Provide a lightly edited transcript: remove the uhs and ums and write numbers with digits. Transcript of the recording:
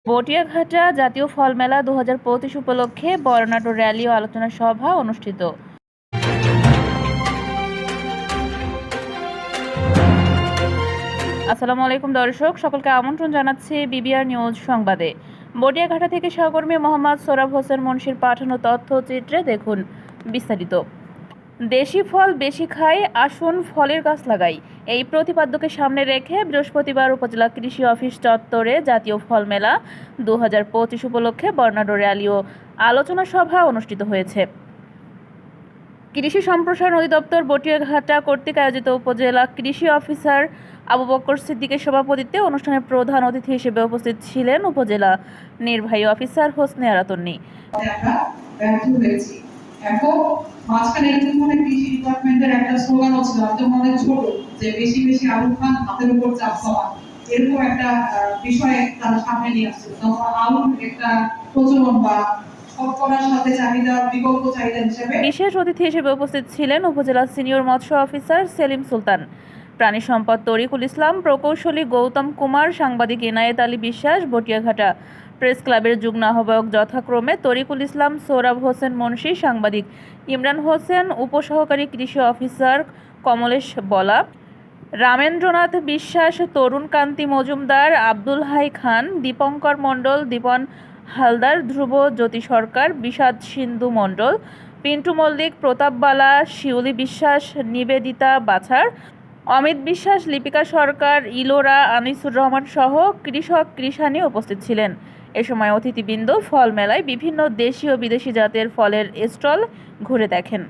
বটিয়াঘাটা জাতীয় ফল মেলা 2025 উপলক্ষে বর্ণাঢ্য র্যালি ও আলোচনা সভা অনুষ্ঠিত। আসসালামু আলাইকুম দর্শক, সকলকে আমন্ত্রণ জানাচ্ছি বিবিআর নিউজ সংবাদে। বটিয়াঘাটা থেকে সহকর্মী মোহাম্মদ সোরাব হোসেন মুন্সির পাঠানো তথ্যচিত্রে দেখুন বিস্তারিত। দেশি ফল বেশি খাই, আসুন ফলের গাছ লাগাই, এই প্রতিপাদ্যকে সামনে রেখে বৃহস্পতিবার উপজেলা কৃষি অফিস চত্বরে জাতীয় ফল মেলা 2025 উপলক্ষে বর্ণাঢ্য র্যালি ও আলোচনা সভা অনুষ্ঠিত হয়েছে। কৃষি সম্প্রসারণ অধিদপ্তর বটিয়াঘাটা কর্তৃক আয়োজিত উপজেলা কৃষি অফিসার আবু বকর সিদ্দিকের সভাপতিত্বে অনুষ্ঠানে প্রধান অতিথি হিসেবে উপস্থিত ছিলেন উপজেলা নির্বাহী অফিসার হোসনে আরা তন্নি। এখন মাঝখানে এরকম মানে কৃষি ডিপার্টমেন্টের একটা স্লোগান ছিল, হয়তো মনে ছোট, যে বেশি বেশি আলু খান হাতের উপর চাপ সমান, এরকম একটা বিষয় তারা সামনে নিয়ে আসছে। তখন আলুর একটা প্রচলন বা শতকরার সাথে চাহিদা বিকল্প চাহিদা হিসেবে। বিশেষ অতিথি হিসেবে উপস্থিত ছিলেন উপজেলা সিনিয়র মৎস্য অফিসার সেলিম সুলতান, প্রাণী সম্পদ তরিকুল ইসলাম, প্রকৌশলী গৌতম কুমার, সাংবাদিক ইনায়েত আলী বিশ্বাস, বটিয়াঘাটা প্রেস ক্লাবের যুগ্ম আহ্বায়ক যথাক্রমে তরিকুল ইসলাম, সোরাব হোসেন মুন্সি, সাংবাদিক ইমরান হোসেন, উপসহকারী কৃষি অফিসার কমলেশ বলা, রামেন্দ্রনাথ বিশ্বাস, তরুণ কান্তি মজুমদার, আব্দুল হাই খান, দীপঙ্কর মণ্ডল, দীপন হালদার, ধ্রুব জ্যোতি সরকার, বিষাদ সিন্ধু মণ্ডল, পিন্টু মল্লিক, প্রতাপ বালা, শিউলি বিশ্বাস, নিবেদিতা বাছার, অমিত বিশ্বাস, লিপিকা সরকার, ইলোরা, আনিসুর রহমান সহ কৃষক কৃষানি উপস্থিত ছিলেন। এ সময় অতিথিবৃন্দ ফল মেলায় বিভিন্ন দেশি ও বিদেশি জাতের ফলের স্টল ঘুরে দেখেন।